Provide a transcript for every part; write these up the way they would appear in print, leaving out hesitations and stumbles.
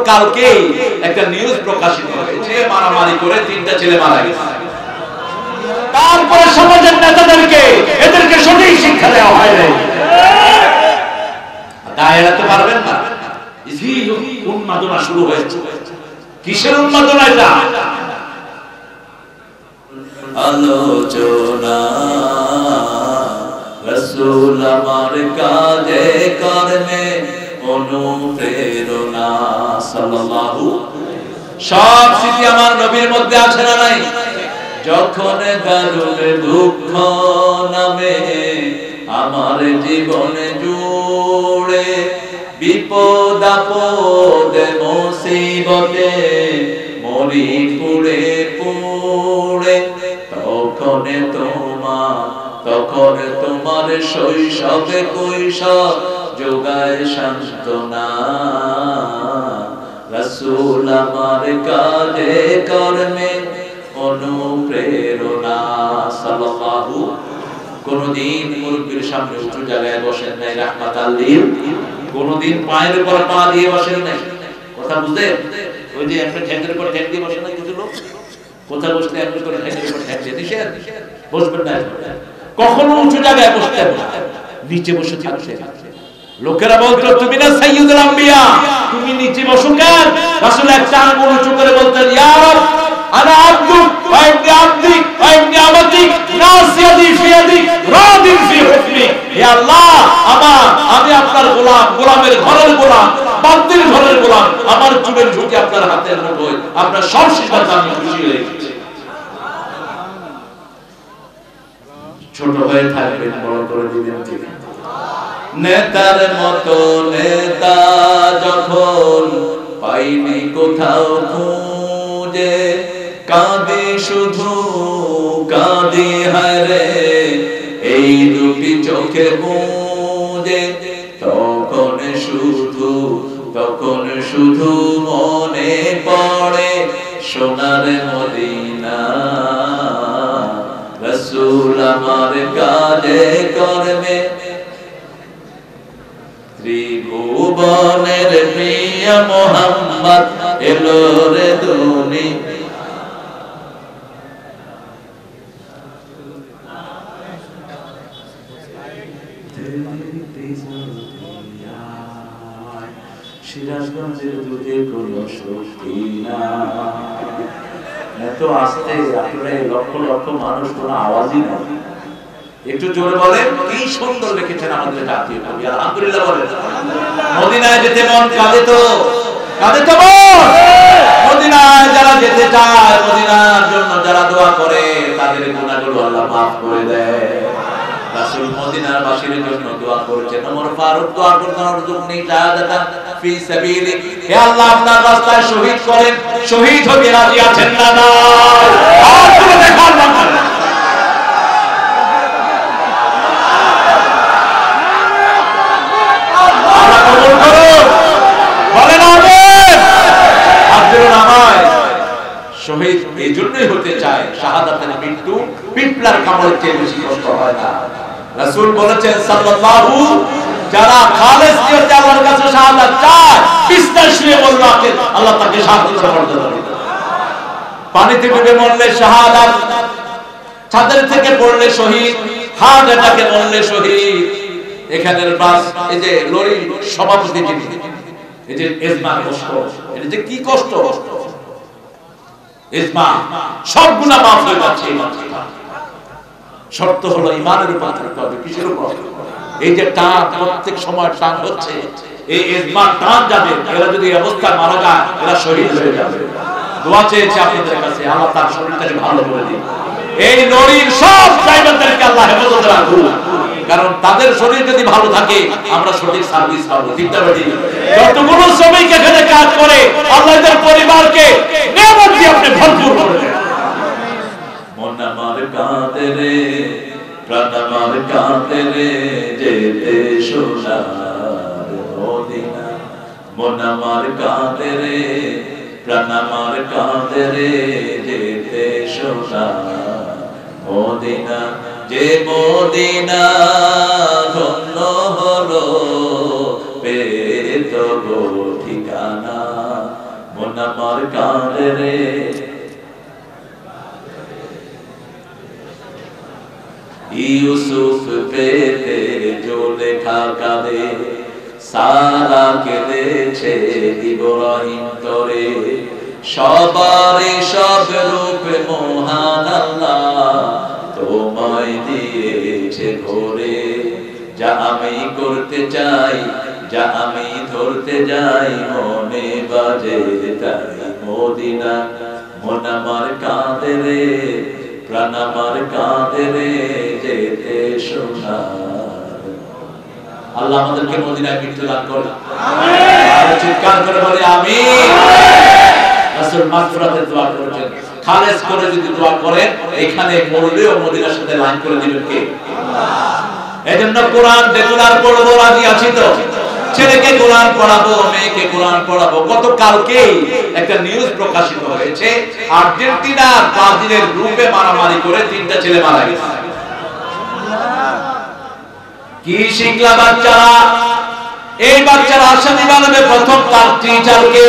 কালকে একটা নিউজ প্রকাশিত হয়েছে, মারামারি করে 3টা ছেলে মারা গেছে। তারপরে সমাজের নেতাদেরকে এদেরকে সঠিক শিক্ষা দেওয়া হয় না, গায়ে এড়াতে পারবেন না। উন্মাদনা শুরু হয়েছে। কিসের উন্মাদনা এটা? আলোচনা রাসূল আমার কাজে কর্মে অনুপ্রেরণা সাল্লাল্লাহু। সব স্মৃতি আমার নবীর মধ্যে আছে না নাই? যখন দারুণ দুঃখ নামে আমার জীবনে জুড়ে, বিপদ আপদে মুসিবতে মরি পুড়ে পুড়ে, তখন তোমার শৈশবে কৈশোর যোগায় সান্ত্বনা। রাসূল আমার কাজে কর্মে অনুপ্রেরণা সাল্লাল্লাহু। কোনদিন মুরব্বির সামনে উঁচু জায়গায় বসেন নাই রাহমাতাল লিল, কোনদিন পায়ের উপর পা দিয়ে বসেন নাই। কথা বুঝলেন? ওই যে একটা ঠ্যাঙ্গের উপর ঠ্যাং দিয়ে বসে না কিছু লোক, কোথায় বসতে একটা করে ঠ্যাঙ্গের উপর ঠ্যাং দিয়ে নিষেধ, বসবেন না। কখনো উঁচু জায়গায় বসতেন না, নিচে বসে থাকতেন। লোকেরা বলতো তুমি না সাইয়্যিদুল আম্বিয়া, তুমি নিচে বসো কেন? রাসূল একটা আঙ্গুল উঁচু করে বলতেন, ইয়া রব আনা আব্দুক ওয়া ইবনে আবদিক ওয়া ইবনে আমাতিক নাসিয়াদি ফি ইয়াদিক রাদিন ফি হুকমি। হে আল্লাহ, আমি আপনার গোলাম, গোলামের ঘরের গোলাম, বান্দির ঘরের গোলাম, আমার চুলের ঝুঁকি আপনার হাতের মুঠোয়, আপনার সব সিদ্ধান্তে আমি খুশি হয়ে গেছি। ছোট হয়ে থাকবেন, বড় করে দিবেন ঠিক। নেতার মতো নেতা যখন পাইনি কোথাও খুঁজে, কাঁদে শুধু কাঁদে হায়রে এই দুটি চোখে বুঝে, তখন শুধু মনে পড়ে সোনার মদিনা। রাসূল আমার কাজে কর্মে ত্রিভুবনের প্রিয় মুহাম্মদ এলো রে দুনিয়া। সিরাজগঞ্জের দুধে কোনো শক্তি না, এত আস্তে আসলে লক্ষ লক্ষ মানুষ, কোনো আওয়াজই নাই। একটু জোরে বলেন, কি সুন্দর লিখেছেন আমাদের জাতীয় কবি, আলহামদুলিল্লাহ বলেন। মদিনায় যেতে মন কাঁদে তো মন। মদিনায় যারা যেতে চায়, মদিনার জন্য যারা দোয়া করে, তাদের গুনাহগুলো আল্লাহ মাফ করে দেয়। রাসূল মদিনার বাসীর জন্য দোয়া করেছেন। ওমর ফারুক দোয়া করতেন, আরজুকনি শাহাদাতান ফি সাবিলিক, হে আল্লাহ আপনার রাস্তায় শহীদ করেন। শহীদ হতে রাজি আছেন না? না, আর তুমি দেখার না। আল্লাহ কবুল করুন, বলেন আমিন। আব্দুল নামায় শহীদ এই জন্যই হতে চায়, শাহাদাতের মৃত্যু পিপলার কামড়ের চেয়ে বেশি কষ্ট হয় না। রাসূল বলেছেন সাল্লাল্লাহু, যারা খালেস নিয়তে আল্লাহর কাছে শাহাদাত চায়, বিস্তার শুয়ে বলল আল্লাহ তাকে শাহাদাতের মর্যাদা দিবেন। পানিতে ডুবে মরলে শাহাদাত, ছাদের থেকে পড়লে শহীদ, হার্ট অ্যাটাকে মরলে শহীদ। এখানের বাস, এই যে লরি সভাপতি যিনি, এই যে ইজমার কষ্ট, এটা যে কি কষ্ট, ইজমা সব গুনাহ মাফ হয়ে যাচ্ছে। শর্ত হলো ঈমানের উপর থাকতে হবে। কিসের উপর? এই যে টান, প্রত্যেক সময় টান হচ্ছে, এই ইজমার টান যাবে, এরা যদি অবস্থা মারা যায়, এরা শহীদ হয়ে যাবে। দোয়া চেয়েছে আপনাদের কাছে, আল্লাহ তার শরীরটাকে ভালো করে দিন। এই লরির সব ড্রাইভারদেরকে আল্লাহ হেফাজতে রাখুন, কারণ তাদের শরীর যদি ভালো থাকে, আমরা সঠিক সার্ভিস পাবো। ঠিক না বেঠিক? যতগুলো শ্রমিক এখানে কাজ করে, আল্লাহ তার পরিবারকে নিয়ামত দিয়ে আপনি ভরপুর করে দেন। মন আমার কাঁদে রে, প্রাণ আমার কাঁদে রে, যেতে সোনার মদিনা। মন আমার কাঁদে রে, প্রাণ আমার কাঁদে রে, যেতে সোনার মদিনা। যে মদিনা ধন্য হলো পেয়ে তবু ঠিকানা। মন আমার কাঁদে রে ইউসুফ পেতে জুলেখা কাঁদে সারা কেঁদেছে ইব্রাহিম তরে সবারে সব রূপে মহান আল্লাহ তোমায় দিয়েছে ঘরে যা আমি করতে চাই যা আমি ধরতে যাই মনে বাজে তাই মদিনা মন আমার কাঁদে রে প্রাণ আমার কাঁদে রে যেতে সোনার আল্লাহ আমাদেরকে মদিনায় মৃত্যু দান করুন আমিন আর চিৎকার করে বলি আমিন রাসূল মাগফিরাতের দোয়া করেছেন খালেস করে যদি দোয়া করেন এখানে মরলেও মদিনার সাথে লাইন করে দিবেন কে আল্লাহ এজন্য কোরআন রেগুলার পড়বো রাজি আছি তো ছেলেকে কোরআন পড়াবো মেয়েকে কোরআন পড়াবো গতকালকে একটা নিউজ প্রকাশিত হয়েছে আর্জেন্টিনা ব্রাজিলের গ্রুপে মারামারি করে 3টা ছেলে মারা গেছে কি শিখলা বাচ্চারা এই বাচ্চারা আসামি বানাবে প্রথম তার টিচারকে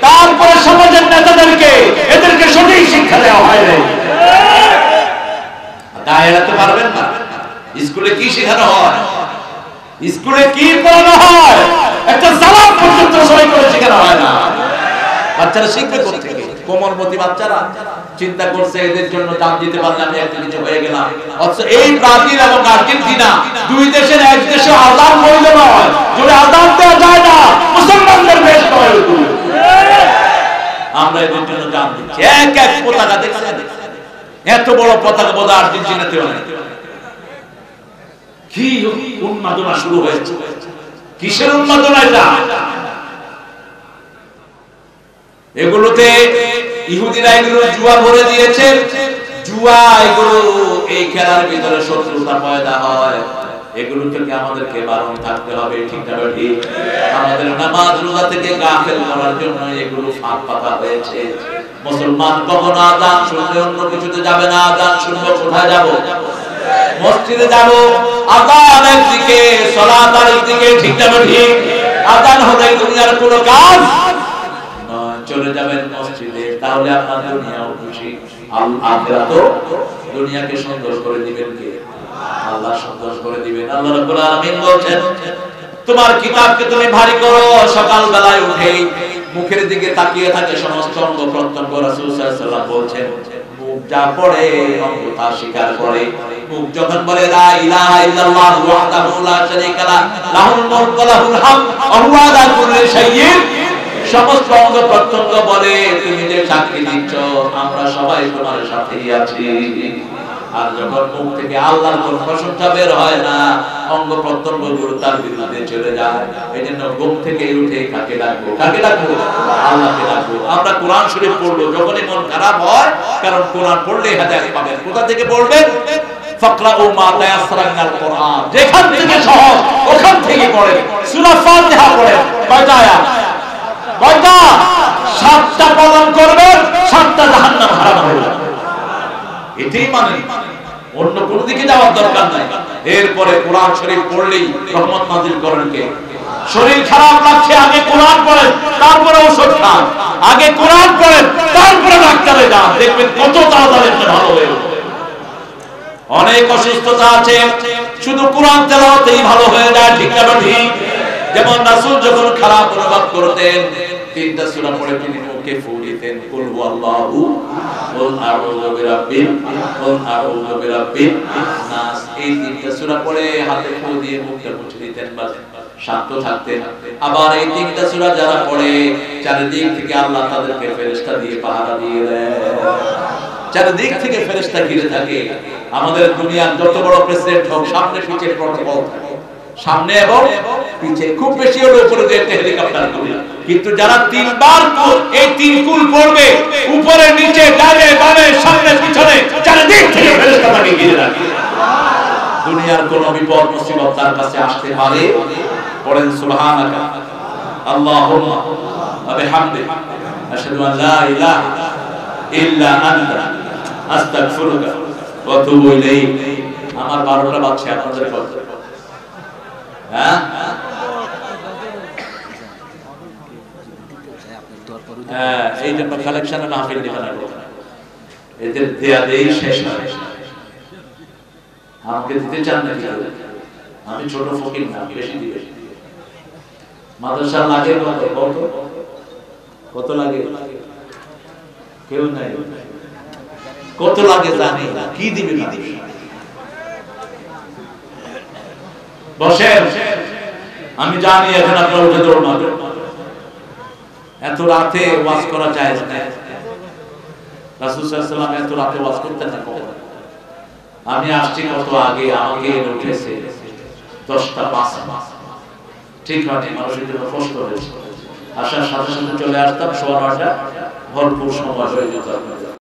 তারপরে সমাজের নেতাদেরকে এদেরকে সঠিক শিক্ষা দেওয়া হয় না তা এড়াতে পারবেন না স্কুলে কি শেখানো হয় স্কুলে কি পড়ানো হয় একটা সালাম পর্যন্ত সবাই করে শেখানো হয় না বাচ্চারা শিখবে কোথা থেকে কোমলমতি বাচ্চারা চিন্তা করছে এদের জন্য দান দিতে পারলে আমি একটা কিছু হয়ে গেলাম অথচ এই ব্রাজিল এবং আর্জেন্টিনা দুই দেশের এক দেশে আযান বৈধ নয় যদি আযান দেওয়া যায় না মুসলমানদের দেশ নয় আমরা এদের জন্য দান দিচ্ছি এক এক পতাকা দেখছেন এত বড় পতাকা বোধ আর্জেন্টিনাতেও নেই কি উন্মাদনা শুরু হয়েছে কিসের উন্মাদনা এটা এগুলোতে ইহুদিরা এগুলো জুয়া ভরে দিয়েছে জুয়া এগুলো এই খেলার ভিতরে শত্রুতা পয়দা হয় এগুলো থেকে আমাদেরকে বারণ থাকতে হবে ঠিক না ঠিক আমাদের নামাজ রোজা থেকে গাফেল করার জন্য এগুলো ফাঁদ পাতা হয়েছে মুসলমান কখনো আযান শুনলে অন্য কিছুতে যাবে না আযান শুনবো কোথায় যাব মসজিদে যাব আযানের দিকে সালাতের দিকে ঠিক না ঠিক আযান হলে দুনিয়ার কোনো কাজ চলে যাবেন মসজিদে তাহলে আপনার দুনিয়াও খুশি আখিরাতও দুনিয়াকে সুন্দর করে দিবেন কে আল্লাহ সুন্দর করে দিবেন আল্লাহ রাব্বুল আলামিন বলেন তোমার কিতাবকে তুমি ভারী করো সকাল বেলায় উঠে মুখের দিকে তাকিয়ে থাকে সমস্ত অঙ্গ প্রত্যঙ্গ রাসূল সাল্লাল্লাহু আলাইহি ওয়াসাল্লাম বলেন মুখ যা পড়ে অঙ্গ তা স্বীকার করে মুখ যখন বলে লা ইলাহা ইল্লাল্লাহ ওয়াহদাহু লা শারীকা লা লাহুল মুলকু ওয়া লাহুল হামদ ওয়া হুয়া আলা কুল্লি শাইইন সমস্ত অঙ্গ প্রত্যঙ্গ বলে তুমি যে সাক্ষী দিচ্ছ আমরা সবাই তোমার সাথেই আছি আর যখন মুখ থেকে আল্লাহর কোন প্রশংসা বের হয় না অঙ্গ প্রত্যঙ্গ গুলো তার বিরুদ্ধে চলে যায় এজন্য ঘুম থেকে উঠে কাকে ডাকবো আল্লাহকে ডাকবো আমরা কোরআন শরীফ পড়বো যখনই মন খারাপ হয় কারণ কোরআন পড়লে হেদায়েত পাবেন কোথা থেকে পড়বেন ফাকরাউ মা তায়াসসারা মিনাল কোরআন যেখান থেকে সহজ ওখান থেকে পড়েন সূরা ফাতিহা পড়েন কয়টা আয়াত কয়টা 7টা পালন করবেন 7টা জাহান্নাম হারাম হয়ে যাবে এটাই মানে অন্য কোন দিকে যাওয়ার দরকার নাই এরপরে কোরআন শরীফ পড়লেই রহমত নাযিল করেন কে শরীর খারাপ লাগছে আগে কোরআন পড়েন তারপরে ওষুধ খান আগে কোরআন পড়েন তারপরে ডাক্তারে যান দেখবেন কত তাড়াতাড়ি ভালো হয়ে যাবে অনেক অসুস্থতা আছে শুধু কোরআন তেলাওয়াতেই ভালো হয়ে যায় ঠিক না ঠিক যেমন রাসূল যখন খারাপ অনুভব করতেন 3টা সূরা পড়ে তিনি মুখে ফু দিতেন কুল হুয়াল্লাহু কুল আউযু বিরাব্বিন নাস এই 3টা সূরা পড়ে হাতে ফু দিয়ে মুখটা মুছে দিতেন বাস শান্ত থাকতেন আবার এই 3টা সূরা যারা পড়ে চারিদিক থেকে আল্লাহ তাদেরকে ফেরেশতা দিয়ে পাহারা দিয়ে দেয় চারিদিক থেকে ফেরেশতা ঘিরে থাকে আমাদের দুনিয়ার যত বড় প্রেসিডেন্ট হোক সামনে পিছে প্রটোকল থাকে সামনে এবং পিছে খুব বেশি হলে উপরে দিয়ে হেলিকপ্টার করে কিন্তু যারা 3বার এই 3 কুল পড়বে উপরে নিচে ডানে বামে সামনে পিছনে চারিদিক থেকে ফেরেশতা তাকে ঘিরে রাখে দুনিয়ার কোন বিপদ মুসিবত তার কাছে আসতে পারে পড়েন সুবহানাকা আল্লাহুম্মা ওয়া বিহামদিকা আশহাদু আন লা ইলাহা ইল্লা আনতা আস্তাগফিরুকা ওয়া আতুবু ইলাইক আমার 12টা বাজছে আপনাদের কথা হ্যাঁ এই জন্য কালেকশনের মাহফিল দিবেন না, এদের দেয়া দেই শেষ হয়। আমাকে দিতে চান নাকি? আমি ছোট ফকির না, বেশি দিবে। মাদ্রাসা লাগে কত লাগে? কেউ নাই। কত লাগে জানি না, কি দিবে না দিবে। বসেন, আমি জানি এখন আপনারা উঠে দৌড়, এত রাতে ওয়াজ করা যায় না। রাসূল সাল্লাল্লাহু আলাইহি ওয়াসাল্লাম এত রাতে ওয়াজ করতেন না। আমি আসছি কত আগে, আমাকে উঠেছে 10টা 5 ঠিক আছে, মানুষের জন্য কষ্ট হয়েছে। আসার সাথে সাথে চলে আসতাম, 9:15 ভরপুর সময় হয়ে যেত।